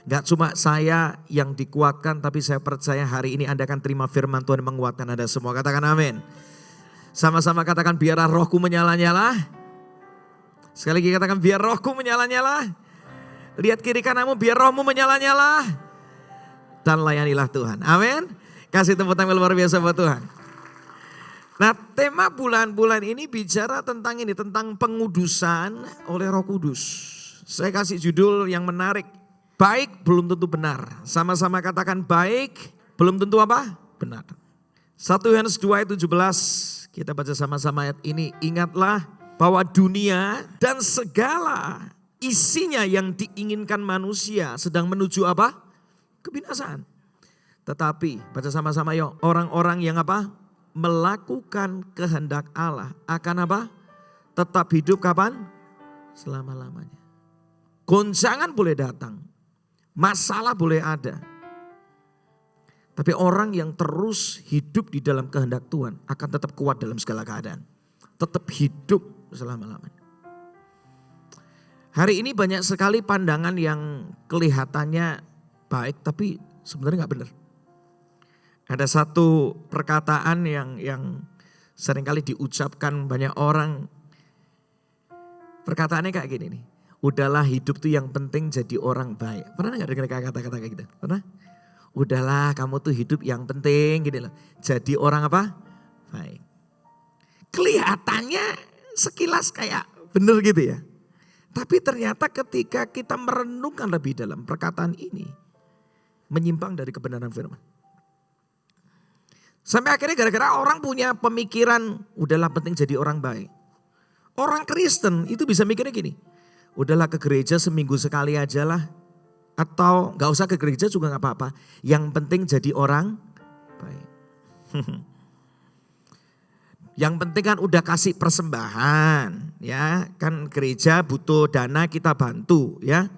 Gak cuma saya yang dikuatkan, tapi saya percaya hari ini Anda akan terima firman Tuhan yang menguatkan Anda semua. Katakan amin. Sama-sama katakan, biarlah rohku menyala-nyala. Sekali lagi katakan, biar rohku menyala-nyala. Lihat kiri kananmu, biar rohmu menyala-nyala. Dan layanilah Tuhan. Amin. Kasih tepuk tangan luar biasa buat Tuhan. Nah, tema bulan-bulan ini bicara tentang ini, tentang pengudusan oleh Roh Kudus. Saya kasih judul yang menarik. Baik belum tentu benar. Sama-sama katakan, baik belum tentu apa? Benar. 1 Yohanes 2 ayat 17. Kita baca sama-sama ayat ini. Ingatlah bahwa dunia dan segala isinya yang diinginkan manusia sedang menuju apa? Kebinasaan. Tetapi baca sama-sama yuk. Orang-orang yang apa? Melakukan kehendak Allah akan apa? Tetap hidup kapan? Selama-lamanya. Goncangan boleh datang. Masalah boleh ada. Tapi orang yang terus hidup di dalam kehendak Tuhan akan tetap kuat dalam segala keadaan. Tetap hidup selama-lamanya. Hari ini banyak sekali pandangan yang kelihatannya baik tapi sebenarnya gak benar. Ada satu perkataan yang seringkali diucapkan banyak orang. Perkataannya kayak gini nih. Udahlah hidup tuh yang penting jadi orang baik. Pernah gak dengar kata-kata kayak gitu? Pernah? Udahlah kamu tuh hidup yang penting gini loh. Jadi orang apa? Baik. Kelihatannya sekilas kayak bener gitu ya. Tapi ternyata ketika kita merenungkan lebih dalam perkataan ini. Menyimpang dari kebenaran firman. Sampai akhirnya gara-gara orang punya pemikiran udahlah penting jadi orang baik. Orang Kristen itu bisa mikirnya gini. Udahlah ke gereja seminggu sekali aja lah. Atau gak usah ke gereja juga gak apa-apa. Yang penting jadi orang baik. Yang penting kan udah kasih persembahan. Ya kan gereja butuh dana kita bantu ya.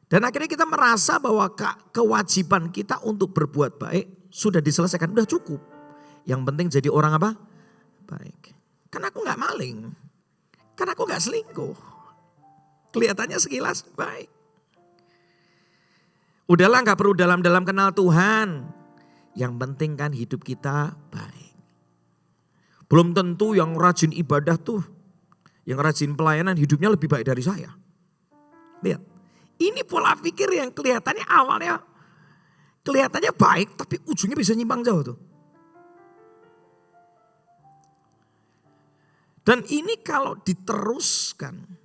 Dan akhirnya kita merasa bahwa kewajiban kita untuk berbuat baik sudah diselesaikan. Udah cukup. Yang penting jadi orang apa? Baik. Kan aku gak maling. Kan aku gak selingkuh. Kelihatannya sekilas baik. Udahlah gak perlu dalam-dalam kenal Tuhan. Yang penting kan hidup kita baik. Belum tentu yang rajin ibadah tuh, yang rajin pelayanan hidupnya lebih baik dari saya. Lihat, ini pola pikir yang kelihatannya awalnya kelihatannya baik tapi ujungnya bisa nyimpang jauh tuh. Dan ini kalau diteruskan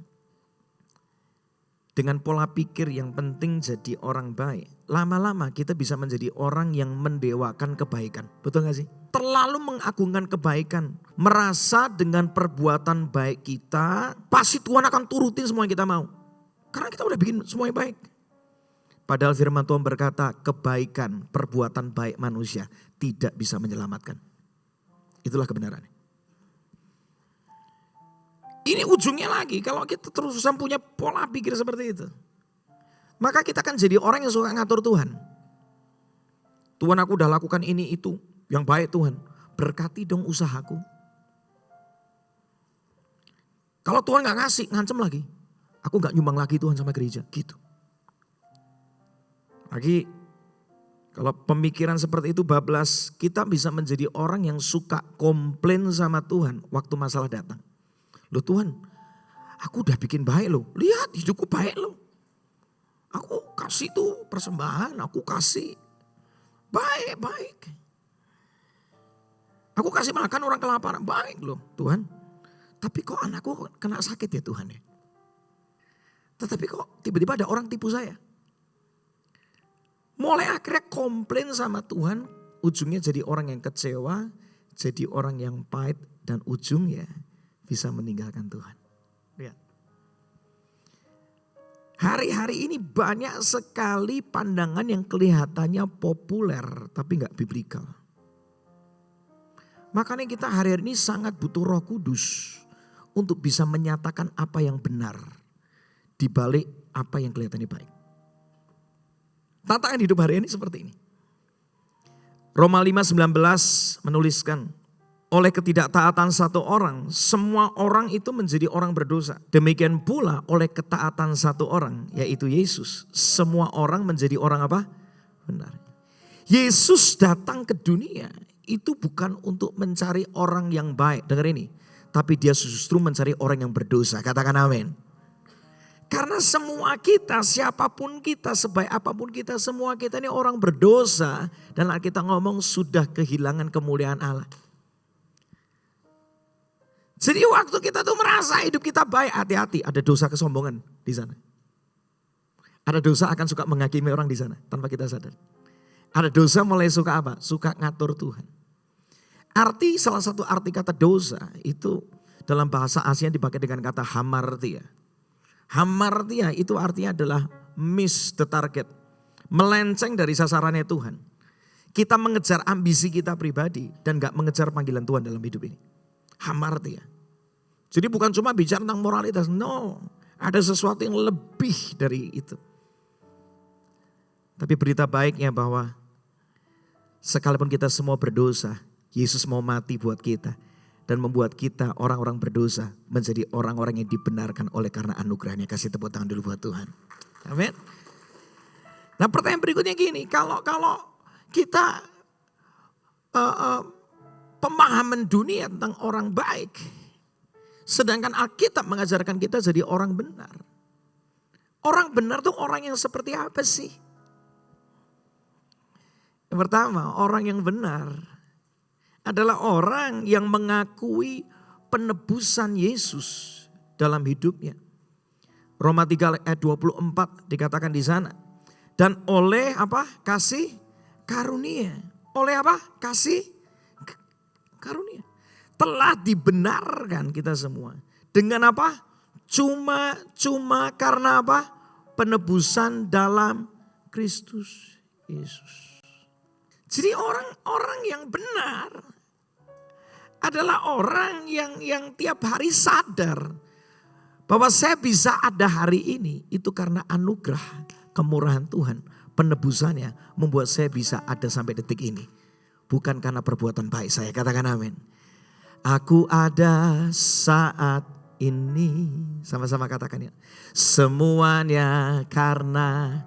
dengan pola pikir yang penting jadi orang baik. Lama-lama kita bisa menjadi orang yang mendewakan kebaikan. Betul gak sih? Terlalu mengagungkan kebaikan. Merasa dengan perbuatan baik kita, pasti Tuhan akan turutin semua yang kita mau. Karena kita udah bikin semuanya baik. Padahal firman Tuhan berkata kebaikan, perbuatan baik manusia tidak bisa menyelamatkan. Itulah kebenarannya. Ini ujungnya lagi kalau kita terusan punya pola pikir seperti itu. Maka kita akan jadi orang yang suka ngatur Tuhan. Tuhan aku udah lakukan ini itu yang baik Tuhan. Berkati dong usahaku. Kalau Tuhan gak ngasih ngancem lagi. Aku gak nyumbang lagi Tuhan sama gereja gitu. Lagi kalau pemikiran seperti itu bablas kita bisa menjadi orang yang suka komplain sama Tuhan waktu masalah datang. Loh Tuhan, aku udah bikin baik loh. Lihat hidupku baik loh. Aku kasih tuh persembahan, aku kasih. Baik. Aku kasih makan orang kelaparan, baik loh Tuhan. Tapi kok anakku kena sakit ya Tuhan ya. Tetapi kok tiba-tiba ada orang tipu saya. Mulai akhirnya komplain sama Tuhan, ujungnya jadi orang yang kecewa, jadi orang yang pahit dan ujungnya bisa meninggalkan Tuhan. Lihat. Hari-hari ini banyak sekali pandangan yang kelihatannya populer tapi gak biblikal. Makanya kita hari-hari ini sangat butuh Roh Kudus untuk bisa menyatakan apa yang benar di balik apa yang kelihatannya baik. Tantangan hidup hari ini seperti ini. Roma 5:19 menuliskan, oleh ketidaktaatan satu orang, semua orang itu menjadi orang berdosa. Demikian pula oleh ketaatan satu orang, yaitu Yesus. Semua orang menjadi orang apa? Benar. Yesus datang ke dunia itu bukan untuk mencari orang yang baik. Dengar ini. Tapi dia justru mencari orang yang berdosa. Katakan amin. Karena semua kita, siapapun kita, sebaik apapun kita, semua kita ini orang berdosa. Dan kita ngomong sudah kehilangan kemuliaan Allah. Jadi waktu kita tuh merasa hidup kita baik, hati-hati. Ada dosa kesombongan di sana. Ada dosa akan suka menghakimi orang di sana tanpa kita sadar. Ada dosa mulai suka apa? Suka ngatur Tuhan. Salah satu arti kata dosa itu dalam bahasa Asia dipakai dengan kata hamartia. Hamartia itu artinya adalah miss the target. Melenceng dari sasarannya Tuhan. Kita mengejar ambisi kita pribadi dan gak mengejar panggilan Tuhan dalam hidup ini. Hamartia. Jadi bukan cuma bicara tentang moralitas. No, ada sesuatu yang lebih dari itu. Tapi berita baiknya bahwa sekalipun kita semua berdosa, Yesus mau mati buat kita. Dan membuat kita orang-orang berdosa menjadi orang-orang yang dibenarkan oleh karena anugerahnya. Kasih tepuk tangan dulu buat Tuhan. Amin. Nah pertanyaan berikutnya gini, kalau kita pemahaman dunia tentang orang baik. Sedangkan Alkitab mengajarkan kita jadi orang benar. Orang benar tuh orang yang seperti apa sih? Yang pertama, orang yang benar adalah orang yang mengakui penebusan Yesus dalam hidupnya. Roma 3 ayat 24 dikatakan di sana. Dan oleh apa? Kasih karunia. Oleh apa? Kasih karunia. Telah dibenarkan kita semua. Dengan apa? Cuma karena apa? Penebusan dalam Kristus Yesus. Jadi orang-orang yang benar adalah orang yang tiap hari sadar bahwa saya bisa ada hari ini itu karena anugerah kemurahan Tuhan. Penebusannya membuat saya bisa ada sampai detik ini. Bukan karena perbuatan baik saya, katakan amin. Aku ada saat ini, sama-sama katakan ya. Semuanya karena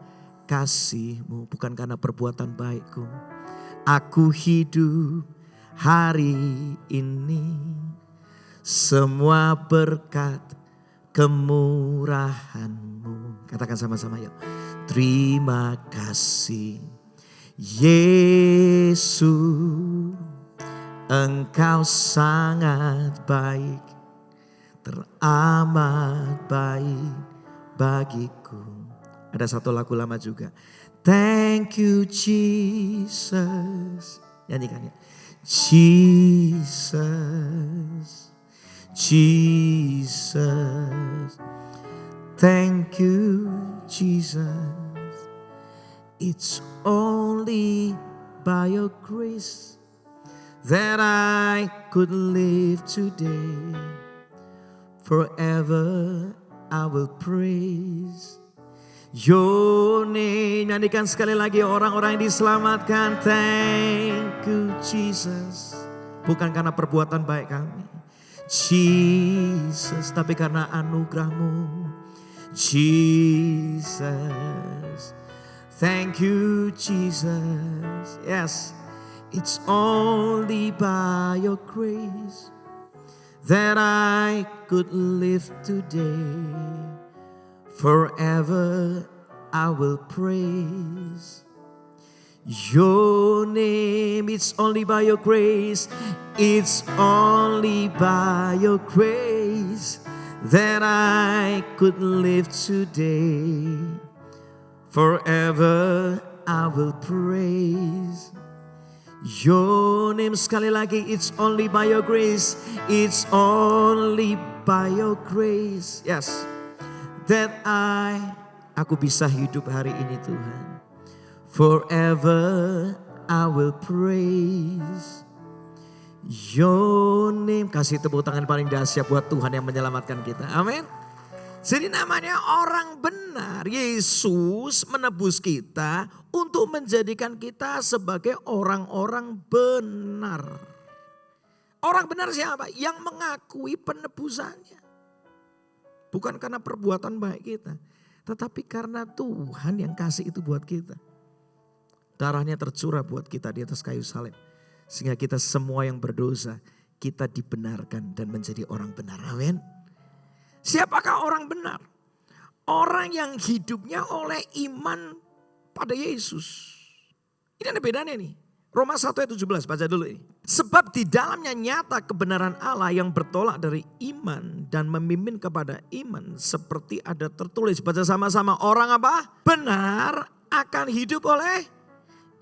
kasih-Mu, bukan karena perbuatan baikku. Aku hidup hari ini, semua berkat kemurahan-Mu. Katakan sama-sama yuk. Terima kasih Yesus, Engkau sangat baik, teramat baik bagiku. Ada satu lagu lama juga. Thank you Jesus. Nyanyikan ya. Jesus, Jesus. Thank you Jesus. It's only by your grace that I could live today. Forever I will praise your name. Nyanyikan sekali lagi orang-orang yang diselamatkan. Thank you Jesus. Bukan karena perbuatan baik kami Jesus, tapi karena anugerah-Mu Jesus. Thank you Jesus. Yes, it's only by your grace that I could live today. Forever I will praise your name. It's only by your grace. It's only by your grace that I could live today. Forever I will praise your name. Sekali lagi, it's only by your grace. It's only by your grace. Yes. That aku bisa hidup hari ini Tuhan. Forever I will praise your name. Kasih tepuk tangan paling dahsyat buat Tuhan yang menyelamatkan kita. Amin. Jadi namanya orang benar. Yesus menebus kita untuk menjadikan kita sebagai orang-orang benar. Orang benar siapa? Yang mengakui penebusannya. Bukan karena perbuatan baik kita. Tetapi karena Tuhan yang kasih itu buat kita. Darahnya tercurah buat kita di atas kayu salib. Sehingga kita semua yang berdosa, kita dibenarkan dan menjadi orang benar. Amin. Siapakah orang benar? Orang yang hidupnya oleh iman pada Yesus. Ini ada bedanya nih. Roma 1 ayat 17, baca dulu ini. Sebab di dalamnya nyata kebenaran Allah yang bertolak dari iman dan memimpin kepada iman. Seperti ada tertulis, baca sama-sama, orang apa? Benar akan hidup oleh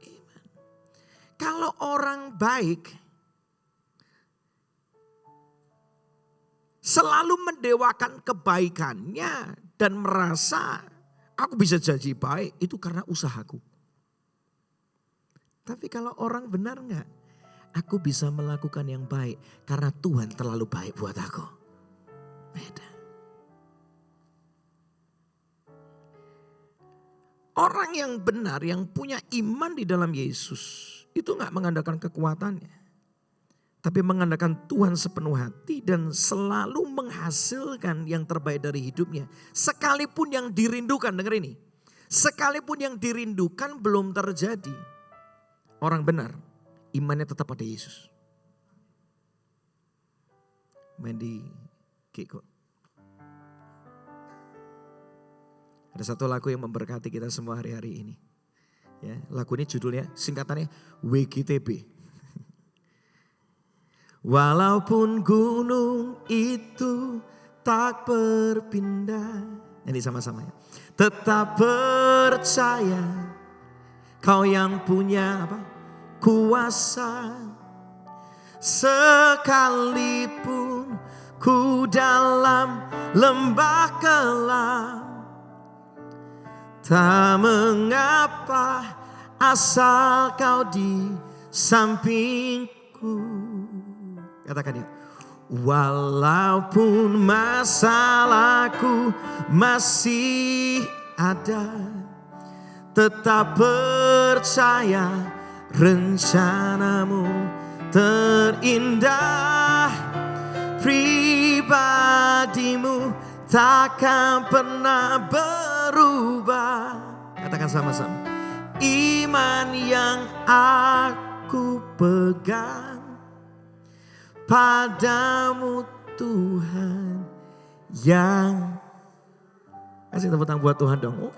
iman. Kalau orang baik selalu mendewakan kebaikannya dan merasa aku bisa jadi baik, itu karena usahaku. Tapi kalau orang benar enggak? Aku bisa melakukan yang baik karena Tuhan terlalu baik buat aku. Beda. Orang yang benar, yang punya iman di dalam Yesus, itu enggak mengandalkan kekuatannya. Tapi mengandalkan Tuhan sepenuh hati dan selalu menghasilkan yang terbaik dari hidupnya. Sekalipun yang dirindukan, dengar ini. Sekalipun yang dirindukan belum terjadi. Orang benar, imannya tetap pada Yesus. Main di kiko. Ada satu lagu yang memberkati kita semua hari-hari ini. Ya, lagu ini judulnya, singkatannya WGTB. Walaupun gunung itu tak berpindah. Ini sama-sama ya. Tetap percaya kau yang punya apa? Kuasa. Sekalipun ku dalam lembah kelam, tak mengapa asal kau di sampingku. Katakan ya. Walaupun masalahku masih ada, tetap percaya rencanamu terindah. Pribadimu takkan pernah berubah. Katakan sama-sama. Iman yang aku pegang padamu Tuhan yang. Kasih tepuk tangan buat Tuhan dong.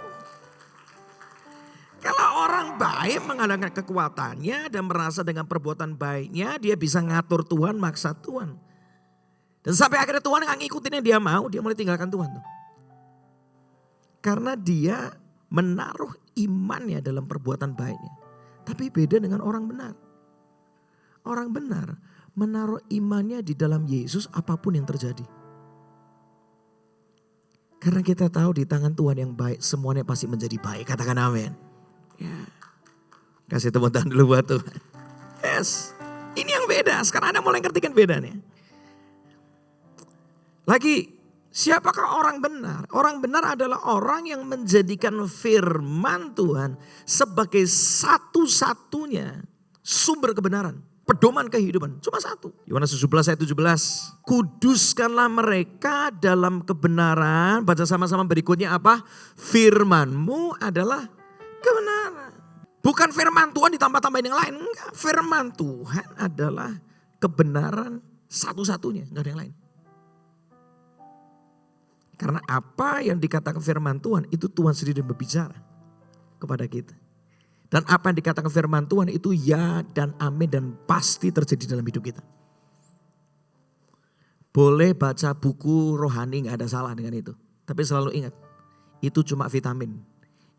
Kalau orang baik mengandalkan kekuatannya dan merasa dengan perbuatan baiknya dia bisa ngatur Tuhan, maksa Tuhan. Dan sampai akhirnya Tuhan gak ngikutin yang dia mau, dia mulai tinggalkan Tuhan tuh. Karena dia menaruh imannya dalam perbuatan baiknya. Tapi beda dengan orang benar. Orang benar menaruh imannya di dalam Yesus apapun yang terjadi. Karena kita tahu di tangan Tuhan yang baik semuanya pasti menjadi baik. Katakan amin. Ya. Kasih tepuk tangan dulu buat Tuhan. Yes. Ini yang beda. Sekarang Anda mulai ngerti kan bedanya. Lagi, siapakah orang benar? Orang benar adalah orang yang menjadikan firman Tuhan sebagai satu-satunya sumber kebenaran. Pedoman kehidupan. Cuma satu. Yohanes 17 ayat 17. Kuduskanlah mereka dalam kebenaran. Baca sama-sama berikutnya apa? Firman-Mu adalah kebenaran. Bukan firman Tuhan ditambah-tambahin yang lain. Enggak. Firman Tuhan adalah kebenaran satu-satunya. Enggak ada yang lain. Karena apa yang dikatakan firman Tuhan itu Tuhan sendiri berbicara kepada kita. Dan apa yang dikatakan firman Tuhan itu ya dan amin dan pasti terjadi dalam hidup kita. Boleh baca buku rohani gak ada salah dengan itu. Tapi selalu ingat itu cuma vitamin.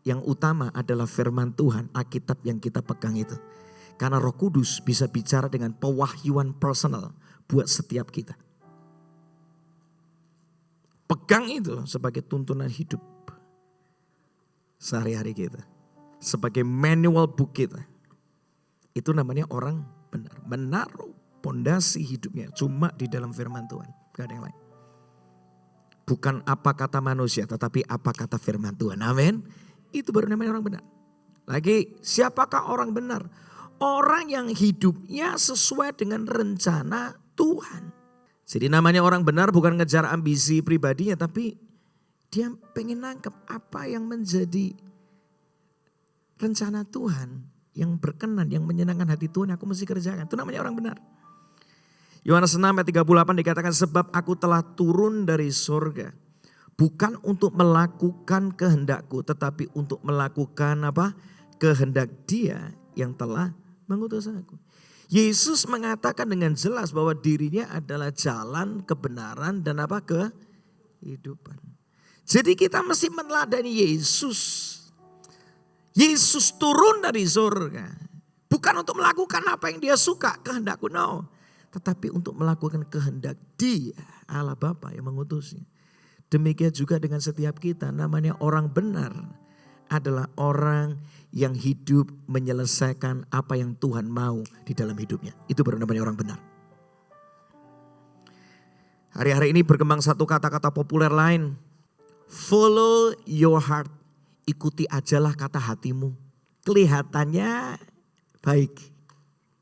Yang utama adalah firman Tuhan, Alkitab yang kita pegang itu. Karena Roh Kudus bisa bicara dengan pewahyuan personal buat setiap kita. Pegang itu sebagai tuntunan hidup sehari-hari kita. Sebagai manual book kita. Itu namanya orang benar. Menaruh pondasi hidupnya cuma di dalam firman Tuhan. Gak ada yang lain. Bukan apa kata manusia tetapi apa kata firman Tuhan. Amin. Itu baru namanya orang benar. Lagi, siapakah orang benar? Orang yang hidupnya sesuai dengan rencana Tuhan. Jadi namanya orang benar bukan ngejar ambisi pribadinya, tapi dia pengen nangkep apa yang menjadi rencana Tuhan, yang berkenan, yang menyenangkan hati Tuhan, aku mesti kerjakan. Itu namanya orang benar. Yohanes 6 ayat 38 dikatakan, sebab aku telah turun dari surga, bukan untuk melakukan kehendakku, tetapi untuk melakukan apa? Kehendak Dia yang telah mengutus aku. Yesus mengatakan dengan jelas bahwa dirinya adalah jalan, kebenaran, dan apa? Kehidupan. Jadi kita mesti meneladani Yesus. Yesus turun dari surga. Bukan untuk melakukan apa yang dia suka, kehendakku, no. Tetapi untuk melakukan kehendak Dia, Allah Bapa yang mengutusnya. Demikian juga dengan setiap kita, namanya orang benar adalah orang yang hidup menyelesaikan apa yang Tuhan mau di dalam hidupnya. Itu baru namanya orang benar. Hari-hari ini berkembang satu kata-kata populer lain. Follow your heart. Ikuti ajalah kata hatimu. Kelihatannya baik.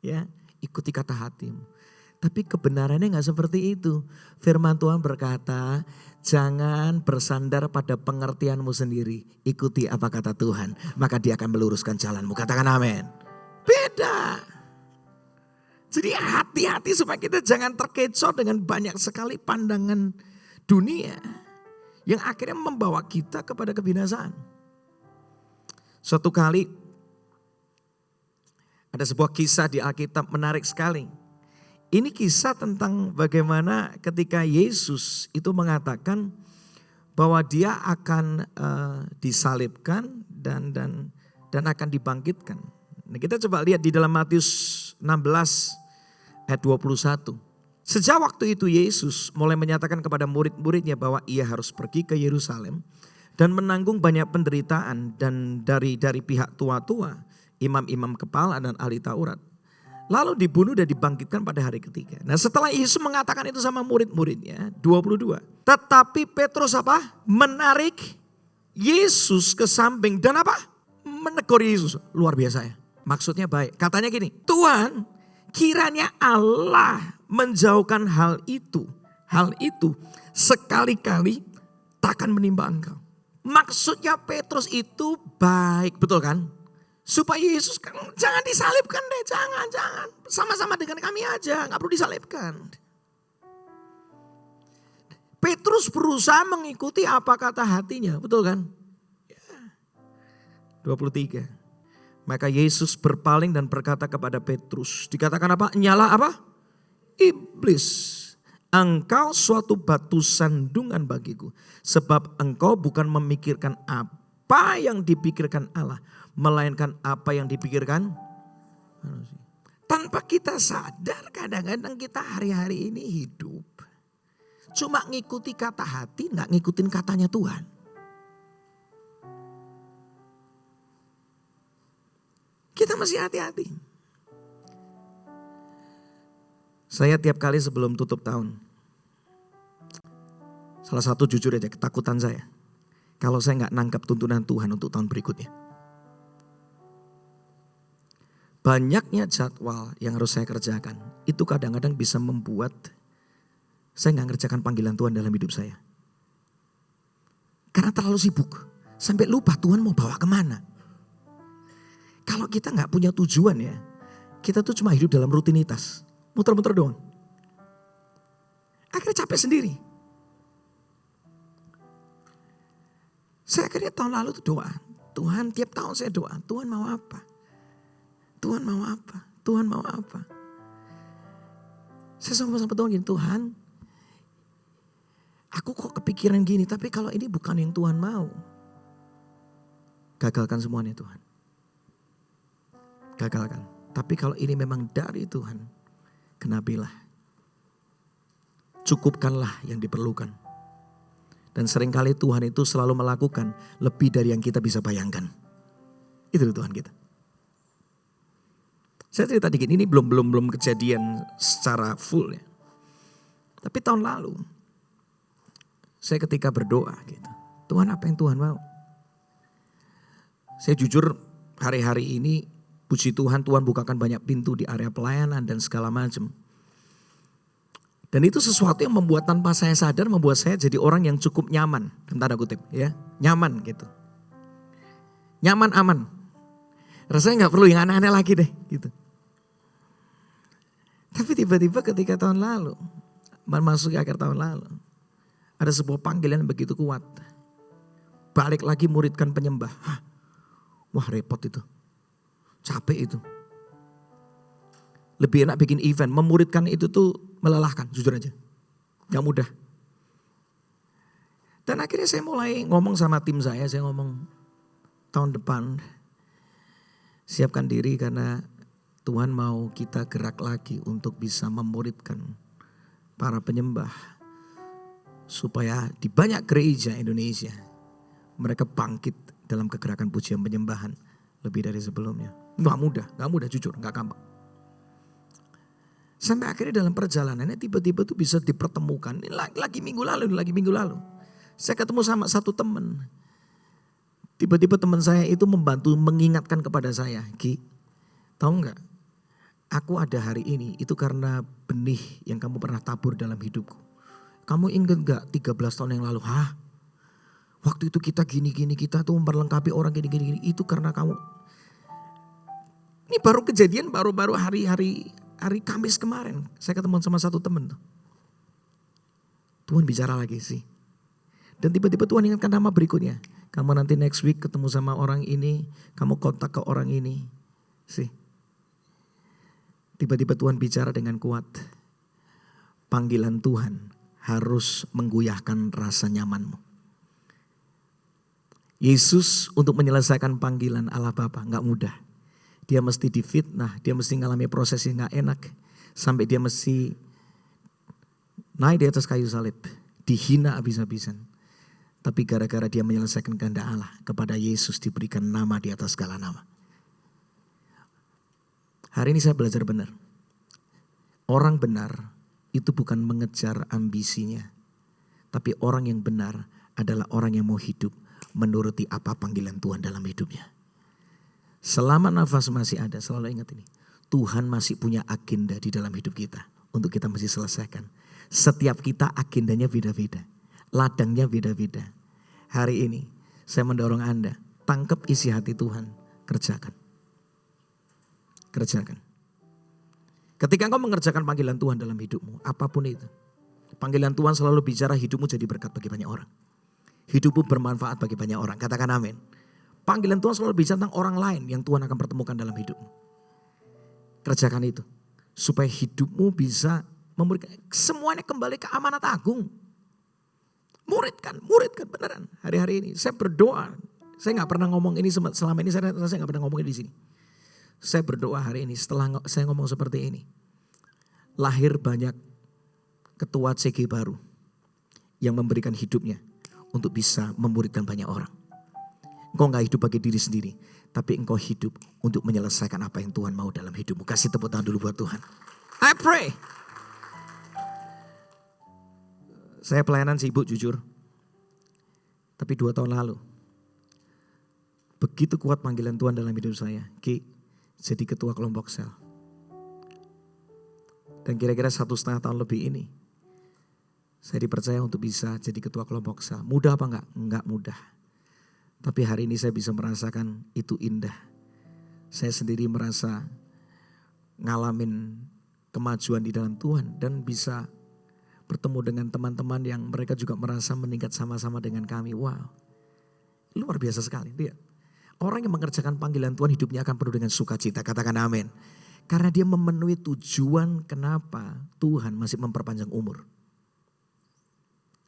Ya, ikuti kata hatimu. Tapi kebenarannya gak seperti itu. Firman Tuhan berkata, jangan bersandar pada pengertianmu sendiri. Ikuti apa kata Tuhan. Maka Dia akan meluruskan jalanmu. Katakan amin. Beda. Jadi hati-hati supaya kita jangan terkecoh dengan banyak sekali pandangan dunia. Yang akhirnya membawa kita kepada kebinasaan. Suatu kali ada sebuah kisah di Alkitab menarik sekali. Ini kisah tentang bagaimana ketika Yesus itu mengatakan bahwa Dia akan disalibkan dan akan dibangkitkan. Nah, kita coba lihat di dalam Matius 16 ayat 21. Sejak waktu itu Yesus mulai menyatakan kepada murid-muridnya bahwa Ia harus pergi ke Yerusalem dan menanggung banyak penderitaan dan dari pihak tua-tua, imam-imam kepala dan ahli Taurat. Lalu dibunuh dan dibangkitkan pada hari ketiga. Nah, setelah Yesus mengatakan itu sama murid-muridnya, 22. Tetapi Petrus apa? Menarik Yesus ke samping dan apa? Menegur Yesus. Luar biasa ya. Maksudnya baik. Katanya gini, Tuhan, kiranya Allah menjauhkan hal itu sekali-kali takkan menimpa engkau. Maksudnya Petrus itu baik, betul kan? Supaya Yesus kan jangan disalibkan deh, jangan. Sama-sama dengan kami aja, gak perlu disalibkan. Petrus berusaha mengikuti apa kata hatinya, betul kan? 23. Maka Yesus berpaling dan berkata kepada Petrus, dikatakan apa? Nyala apa? Iblis, engkau suatu batu sandungan bagiku. Sebab engkau bukan memikirkan apa yang dipikirkan Allah, melainkan apa yang dipikirkan manusia. Tanpa kita sadar kadang-kadang kita hari-hari ini hidup cuma ngikuti kata hati, gak ngikutin katanya Tuhan. Kita masih hati-hati. Saya tiap kali sebelum tutup tahun, salah satu jujur aja ketakutan saya, kalau saya gak nangkap tuntunan Tuhan untuk tahun berikutnya. Banyaknya jadwal yang harus saya kerjakan, itu kadang-kadang bisa membuat saya gak ngerjakan panggilan Tuhan dalam hidup saya. Karena terlalu sibuk, sampai lupa Tuhan mau bawa kemana. Kalau kita gak punya tujuan ya, kita tuh cuma hidup dalam rutinitas, muter-muter doang. Akhirnya capek sendiri. Saya akhirnya tahun lalu tuh doa, Tuhan tiap tahun saya doa, Tuhan mau apa? Tuhan mau apa? Tuhan mau apa? Saya sama Tuhan gini, Tuhan, aku kok kepikiran gini, tapi kalau ini bukan yang Tuhan mau, gagalkan semuanya Tuhan. Gagalkan. Tapi kalau ini memang dari Tuhan, genapilah. Cukupkanlah yang diperlukan. Dan seringkali Tuhan itu selalu melakukan lebih dari yang kita bisa bayangkan. Itu Tuhan kita. Saya cerita dikit, ini belum kejadian secara full ya. Tapi tahun lalu, saya ketika berdoa gitu, Tuhan apa yang Tuhan mau? Saya jujur hari-hari ini, puji Tuhan, Tuhan bukakan banyak pintu di area pelayanan dan segala macam. Dan itu sesuatu yang membuat tanpa saya sadar membuat saya jadi orang yang cukup nyaman. Tanda kutip ya. Nyaman gitu. Nyaman aman. Rasanya gak perlu yang aneh-aneh lagi deh gitu. Tapi tiba-tiba ketika tahun lalu. Memasuki akhir tahun lalu. Ada sebuah panggilan yang begitu kuat. Balik lagi muridkan penyembah. Wah repot itu. Capek itu. Lebih enak bikin event. Memuridkan itu tuh melelahkan, jujur aja. Gak mudah. Dan akhirnya saya mulai ngomong sama tim saya ngomong tahun depan siapkan diri karena Tuhan mau kita gerak lagi untuk bisa memuridkan para penyembah. Supaya di banyak gereja Indonesia mereka bangkit dalam kegerakan pujian penyembahan lebih dari sebelumnya. Gak mudah jujur, gak gampang. Sampai akhirnya dalam perjalanannya tiba-tiba tuh bisa dipertemukan. Ini lagi minggu lalu. Saya ketemu sama satu teman. Tiba-tiba teman saya itu membantu mengingatkan kepada saya. Ki, tahu nggak? Aku ada hari ini itu karena benih yang kamu pernah tabur dalam hidupku. Kamu ingat nggak 13 tahun yang lalu? Waktu itu kita gini, kita tuh memperlengkapi orang gini. Itu karena kamu. Ini baru kejadian baru hari Kamis kemarin. Saya ketemu sama satu teman tuh. Tuhan bicara lagi sih. Dan tiba-tiba Tuhan ingatkan nama berikutnya. Kamu nanti next week ketemu sama orang ini. Kamu kontak ke orang ini. Sih. Tiba-tiba Tuhan bicara dengan kuat. Panggilan Tuhan harus menggoyahkan rasa nyamanmu. Yesus untuk menyelesaikan panggilan Allah Bapa gak mudah. Dia mesti difitnah, dia mesti ngalami proses yang gak enak. Sampai dia mesti naik di atas kayu salib. Dihina habis-habisan. Tapi gara-gara dia menyelesaikan kehendak Allah. Kepada Yesus diberikan nama di atas segala nama. Hari ini saya belajar benar. Orang benar itu bukan mengejar ambisinya. Tapi orang yang benar adalah orang yang mau hidup menuruti apa panggilan Tuhan dalam hidupnya. Selama nafas masih ada, selalu ingat ini. Tuhan masih punya agenda di dalam hidup kita. Untuk kita mesti selesaikan. Setiap kita agendanya beda-beda. Ladangnya beda-beda. Hari ini saya mendorong Anda. Tangkap isi hati Tuhan. Kerjakan. Ketika engkau mengerjakan panggilan Tuhan dalam hidupmu. Apapun itu. Panggilan Tuhan selalu bicara hidupmu jadi berkat bagi banyak orang. Hidupmu bermanfaat bagi banyak orang. Katakan amin. Panggilan Tuhan selalu bicara tentang orang lain yang Tuhan akan pertemukan dalam hidupmu. Kerjakan itu. Supaya hidupmu bisa memberikan. Semuanya kembali ke amanat agung. Muridkan beneran. Hari-hari ini saya berdoa. Saya gak pernah ngomong ini selama ini. Saya gak pernah ngomongin di sini. Saya berdoa hari ini setelah saya ngomong seperti ini. Lahir banyak ketua CG baru. Yang memberikan hidupnya. Untuk bisa memuridkan banyak orang. Engkau gak hidup bagi diri sendiri. Tapi engkau hidup untuk menyelesaikan apa yang Tuhan mau dalam hidupmu. Kasih tepuk tangan dulu buat Tuhan. I pray. Saya pelayanan sibuk jujur. Tapi 2 tahun lalu. Begitu kuat panggilan Tuhan dalam hidup saya. Ki, jadi ketua kelompok sel. Dan kira-kira 1,5 tahun lebih ini. Saya dipercaya untuk bisa jadi ketua kelompok sel. Mudah apa enggak? Enggak mudah. Tapi hari ini saya bisa merasakan itu indah. Saya sendiri merasa ngalamin kemajuan di dalam Tuhan. Dan bisa bertemu dengan teman-teman yang mereka juga merasa meningkat sama-sama dengan kami. Wow, luar biasa sekali. Lihat. Orang yang mengerjakan panggilan Tuhan hidupnya akan penuh dengan sukacita. Katakan amin. Karena dia memenuhi tujuan kenapa Tuhan masih memperpanjang umur.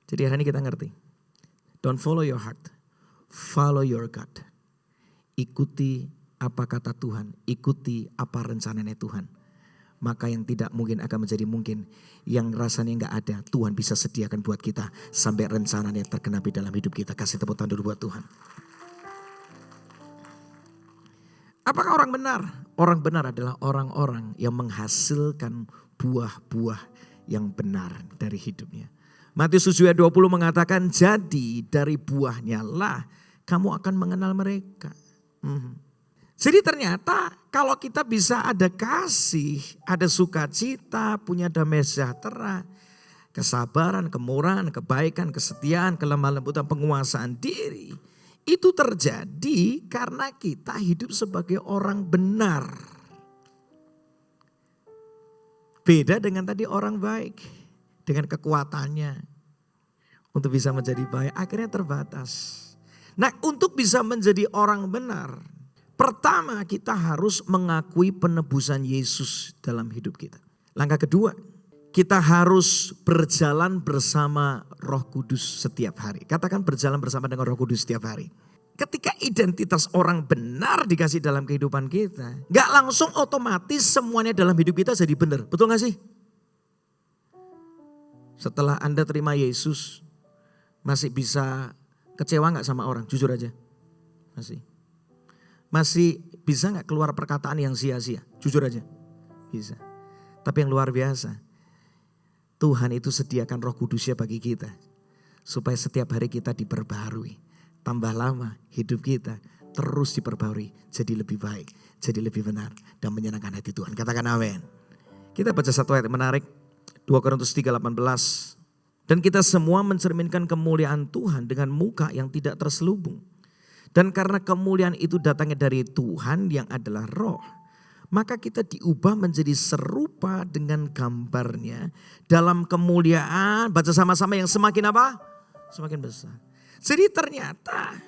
Jadi hari ini kita ngerti. Don't follow your heart. Follow your God. Ikuti apa kata Tuhan. Ikuti apa rencananya Tuhan. Maka yang tidak mungkin akan menjadi mungkin. Yang rasanya gak ada. Tuhan bisa sediakan buat kita. Sampai rencananya tergenapi dalam hidup kita. Kasih tepuk tangan dulu buat Tuhan. Apakah orang benar? Orang benar adalah orang-orang yang menghasilkan buah-buah yang benar dari hidupnya. Matius 7 ayat 20 mengatakan, jadi dari buahnya lah kamu akan mengenal mereka. Jadi ternyata kalau kita bisa ada kasih, ada sukacita, punya damai sejahtera, kesabaran, kemurahan, kebaikan, kesetiaan, kelemah lembutan, penguasaan diri. Itu terjadi karena kita hidup sebagai orang benar. Beda dengan tadi orang baik. Dengan kekuatannya untuk bisa menjadi baik, akhirnya terbatas. Nah, untuk bisa menjadi orang benar, pertama kita harus mengakui penebusan Yesus dalam hidup kita. Langkah kedua, kita harus berjalan bersama Roh Kudus setiap hari. Katakan berjalan bersama dengan Roh Kudus setiap hari. Ketika identitas orang benar dikasih dalam kehidupan kita, gak langsung otomatis semuanya dalam hidup kita jadi benar. Betul gak sih? Setelah Anda terima Yesus, masih bisa kecewa gak sama orang? Jujur aja. Masih. Masih bisa gak keluar perkataan yang sia-sia? Jujur aja. Bisa. Tapi yang luar biasa, Tuhan itu sediakan Roh Kudusnya bagi kita. Supaya setiap hari kita diperbaharui. Tambah lama hidup kita terus diperbaharui. Jadi lebih baik, jadi lebih benar. Dan menyenangkan hati Tuhan. Katakan amin. Kita baca satu ayat menarik. 2 Korintus 3:18. Dan kita semua mencerminkan kemuliaan Tuhan dengan muka yang tidak terselubung. Dan karena kemuliaan itu datangnya dari Tuhan yang adalah roh. Maka kita diubah menjadi serupa dengan gambarnya dalam kemuliaan. Baca sama-sama yang semakin apa? Semakin besar. Jadi ternyata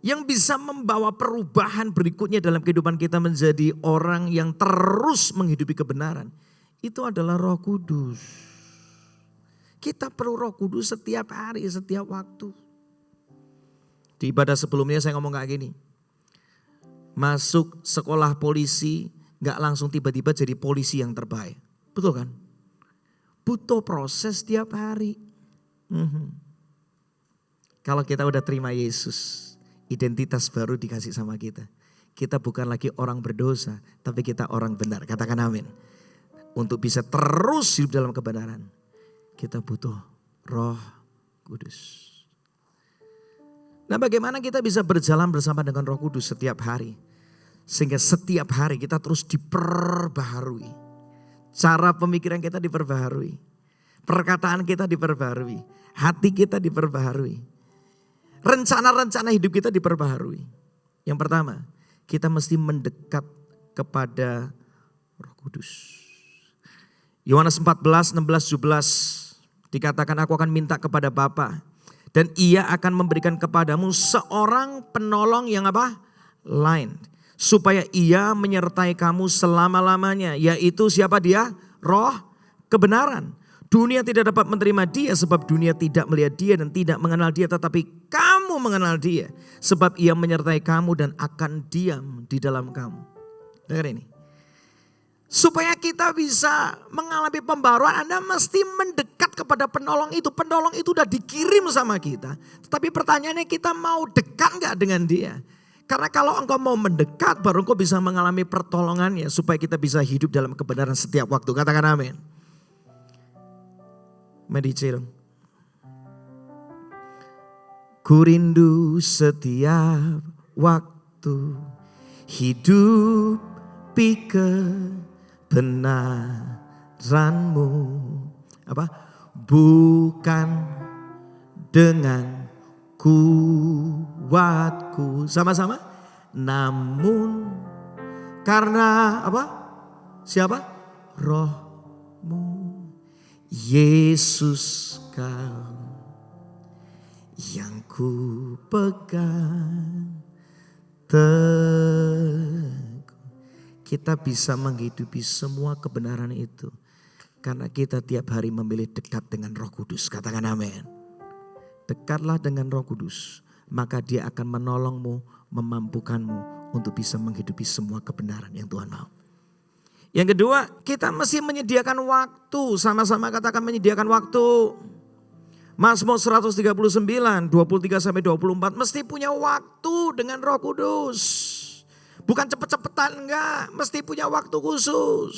yang bisa membawa perubahan berikutnya dalam kehidupan kita menjadi orang yang terus menghidupi kebenaran. Itu adalah Roh Kudus. Kita perlu Roh Kudus setiap hari, setiap waktu. Di ibadah sebelumnya saya ngomong kayak gini. Masuk sekolah polisi gak langsung tiba-tiba jadi polisi yang terbaik. Betul kan? Butuh proses setiap hari. Kalau kita udah terima Yesus, identitas baru dikasih sama kita. Kita bukan lagi orang berdosa, tapi kita orang benar. Katakan amin. Untuk bisa terus hidup dalam kebenaran, kita butuh Roh Kudus. Nah, bagaimana kita bisa berjalan bersama dengan Roh Kudus setiap hari? Sehingga setiap hari kita terus diperbaharui. Cara pemikiran kita diperbaharui. Perkataan kita diperbaharui. Hati kita diperbaharui. Rencana-rencana hidup kita diperbaharui. Yang pertama, kita mesti mendekat kepada Roh Kudus. Yohanes 14, 16, 17 dikatakan aku akan minta kepada Bapa dan ia akan memberikan kepadamu seorang penolong yang apa? Lain. Supaya ia menyertai kamu selama-lamanya. Yaitu siapa dia? Roh kebenaran. Dunia tidak dapat menerima dia sebab dunia tidak melihat dia dan tidak mengenal dia. Tetapi kamu mengenal dia sebab ia menyertai kamu dan akan diam di dalam kamu. Dengar ini. Supaya kita bisa mengalami pembaruan, Anda mesti mendekat kepada penolong itu. Penolong itu udah dikirim sama kita. Tetapi pertanyaannya kita mau dekat gak dengan dia? Karena kalau engkau mau mendekat baru engkau bisa mengalami pertolongannya. Supaya kita bisa hidup dalam kebenaran setiap waktu. Katakan amin. Medicir. Ku rindu setiap waktu hidup kebenaranmu. Apa? Bukan dengan kuatku. Sama-sama. Namun karena apa? Siapa? Rohmu. Yesus kau yang ku pegang teguh. Kita bisa menghidupi semua kebenaran itu. Karena kita tiap hari memilih dekat dengan Roh Kudus. Katakan amin. Dekatlah dengan Roh Kudus. Maka dia akan menolongmu, memampukanmu untuk bisa menghidupi semua kebenaran yang Tuhan mau. Yang kedua, kita mesti menyediakan waktu. Sama-sama katakan menyediakan waktu. Mazmur 139, 23-24 mesti punya waktu dengan Roh Kudus. Bukan cepet-cepetan enggak, mesti punya waktu khusus.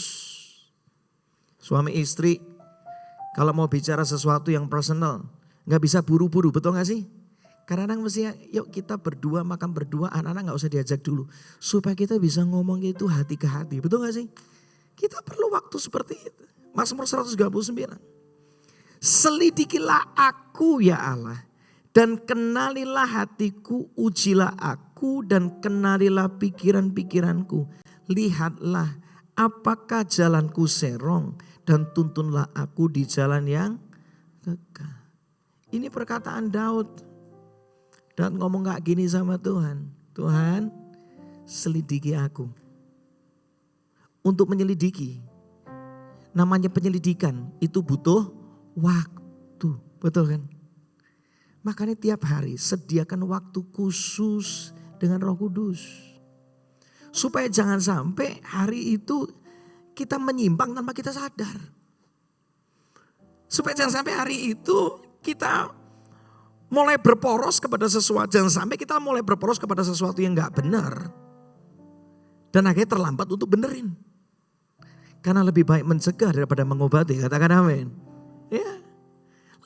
Suami istri kalau mau bicara sesuatu yang personal, enggak bisa buru-buru, betul enggak sih? Kadang-kadang mesti yuk kita berdua makan berdua, anak-anak enggak usah diajak dulu. Supaya kita bisa ngomong itu hati ke hati, betul enggak sih? Kita perlu waktu seperti itu. Mazmur 139. Selidikilah aku ya Allah. Dan kenalilah hatiku, ujilah aku dan kenalilah pikiran-pikiranku. Lihatlah apakah jalanku serong dan tuntunlah aku di jalan yang kekal. Ini perkataan Daud. Daud ngomong kayak gini sama Tuhan. Tuhan, selidiki aku. Untuk menyelidiki, namanya penyelidikan itu butuh waktu. Betul kan? Makanya tiap hari sediakan waktu khusus dengan Roh Kudus. Supaya jangan sampai hari itu kita menyimpang tanpa kita sadar. Supaya jangan sampai hari itu kita mulai berporos kepada sesuatu. Jangan sampai kita mulai berporos kepada sesuatu yang gak benar. Dan akhirnya terlambat untuk benerin. Karena lebih baik mencegah daripada mengobati. Katakan amin. Ya.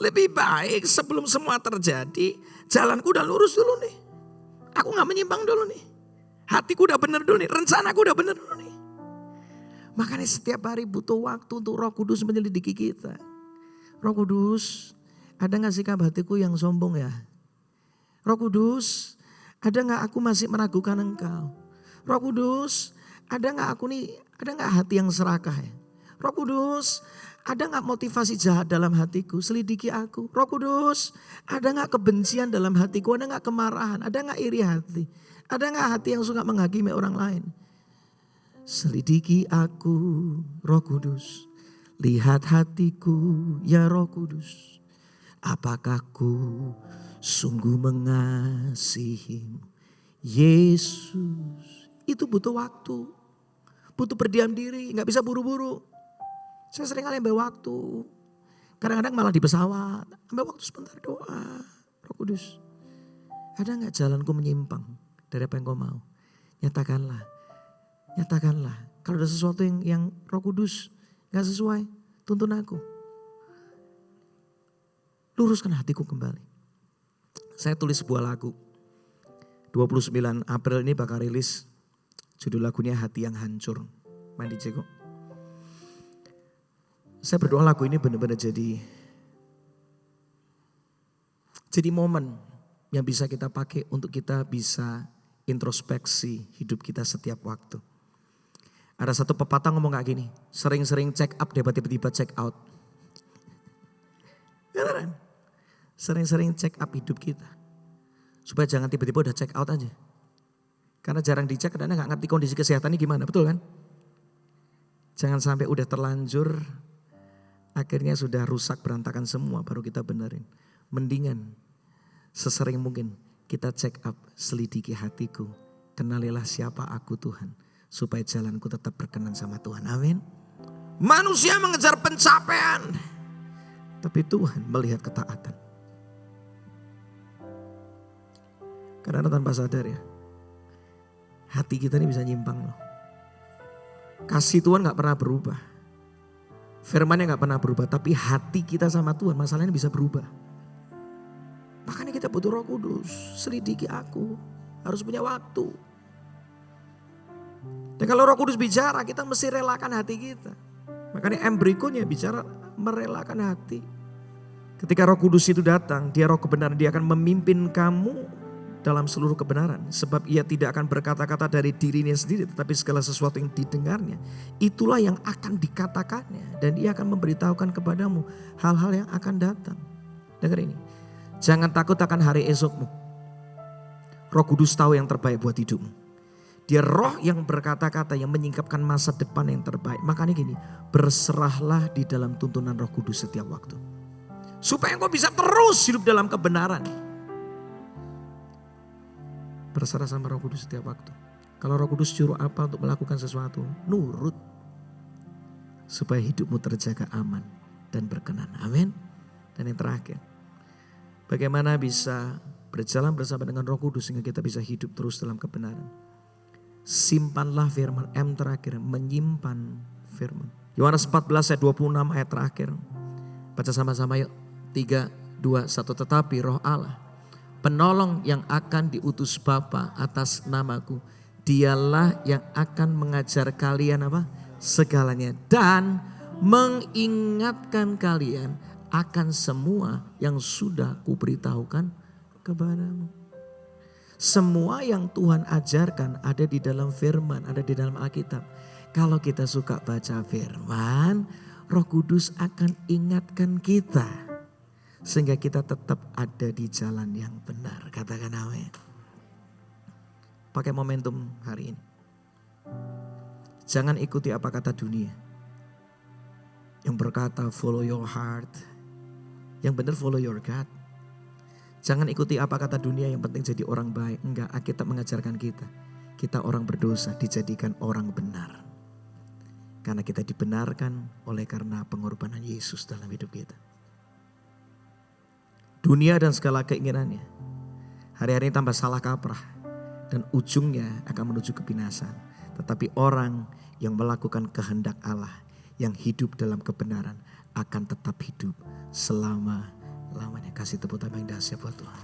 Lebih baik sebelum semua terjadi, jalanku udah lurus dulu nih. Aku gak menyimpang dulu nih. Hatiku udah bener dulu nih, rencanaku udah bener dulu nih. Makanya setiap hari butuh waktu untuk Roh Kudus menyelidiki kita. Roh Kudus, ada gak sikap hatiku yang sombong ya? Roh Kudus, ada gak aku masih meragukan Engkau? Roh Kudus, ada gak hati yang serakah ya? Roh Kudus, ada gak motivasi jahat dalam hatiku? Selidiki aku. Roh Kudus, ada gak kebencian dalam hatiku? Ada gak kemarahan? Ada gak iri hati? Ada gak hati yang suka menghakimi orang lain? Selidiki aku, Roh Kudus. Lihat hatiku, ya Roh Kudus. Apakah ku sungguh mengasihimu? Yesus. Itu butuh waktu. Butuh berdiam diri, gak bisa buru-buru. Saya sering kali ambil waktu. Kadang-kadang malah di pesawat. Ambil waktu sebentar doa. Roh Kudus. Ada gak jalanku menyimpang dari apa yang kau mau? Nyatakanlah. Nyatakanlah. Kalau ada sesuatu yang Roh Kudus gak sesuai, tuntun aku. Luruskan hatiku kembali. Saya tulis sebuah lagu. 29 April ini bakal rilis. Judul lagunya Hati yang Hancur. Main DJ kok. Saya berdoa lagu ini benar-benar jadi momen yang bisa kita pakai untuk kita bisa introspeksi hidup kita setiap waktu. Ada satu pepatah ngomong kayak gini, sering-sering check up dapat tiba-tiba check out. Beneran? Sering-sering check up hidup kita. Supaya jangan tiba-tiba udah check out aja. Karena jarang dicek karena gak ngerti kondisi kesehatannya gimana, betul kan? Jangan sampai udah terlanjur, akhirnya sudah rusak berantakan semua baru kita benerin. Mendingan sesering mungkin kita check up, selidiki hatiku. Kenalilah siapa aku Tuhan. Supaya jalanku tetap berkenan sama Tuhan. Amin. Manusia mengejar pencapaian. Tapi Tuhan melihat ketaatan. Karena tanpa sadar ya. Hati kita ini bisa nyimpang loh. Kasih Tuhan gak pernah berubah. Firmannya gak pernah berubah. Tapi hati kita sama Tuhan masalahnya bisa berubah. Makanya kita butuh Roh Kudus. Selidiki aku. Harus punya waktu. Dan kalau Roh Kudus bicara kita mesti relakan hati kita. Makanya M berikutnya bicara merelakan hati. Ketika Roh Kudus itu datang, dia Roh kebenaran, dia akan memimpin kamu dalam seluruh kebenaran. Sebab ia tidak akan berkata-kata dari dirinya sendiri, tetapi segala sesuatu yang didengarnya, itulah yang akan dikatakannya. Dan ia akan memberitahukan kepadamu hal-hal yang akan datang. Dengar ini, jangan takut akan hari esokmu. Roh Kudus tahu yang terbaik buat hidupmu. Dia roh yang berkata-kata, yang menyingkapkan masa depan yang terbaik. Makanya gini, berserahlah di dalam tuntunan Roh Kudus setiap waktu. Supaya engkau bisa terus hidup dalam kebenaran. Berserah sama Roh Kudus setiap waktu. Kalau Roh Kudus suruh apa untuk melakukan sesuatu, nurut. Supaya hidupmu terjaga aman dan berkenan. Amin. Dan yang terakhir, bagaimana bisa berjalan bersama dengan Roh Kudus sehingga kita bisa hidup terus dalam kebenaran. Simpanlah firman. M terakhir, menyimpan firman. Yohanes 14 ayat 26 ayat terakhir. Baca sama-sama yuk. 3, 2, 1. Tetapi Roh Allah, penolong yang akan diutus Bapa atas namaku, dialah yang akan mengajar kalian apa? Segalanya. Dan mengingatkan kalian akan semua yang sudah kuberitahukan kepadamu. Semua yang Tuhan ajarkan ada di dalam firman, ada di dalam Alkitab. Kalau kita suka baca firman, Roh Kudus akan ingatkan kita. Sehingga kita tetap ada di jalan yang benar. Katakan amin. Pakai momentum hari ini. Jangan ikuti apa kata dunia. Yang berkata follow your heart. Yang benar follow your God. Jangan ikuti apa kata dunia, yang penting jadi orang baik. Enggak, Alkitab mengajarkan kita. Kita orang berdosa dijadikan orang benar. Karena kita dibenarkan oleh karena pengorbanan Yesus dalam hidup kita. Dunia dan segala keinginannya hari-hari tambah salah kaprah. Dan ujungnya akan menuju kebinasan. Tetapi orang yang melakukan kehendak Allah, yang hidup dalam kebenaran, akan tetap hidup selama-lamanya. Kasih tepuk tangan yang dahsyat buat Tuhan.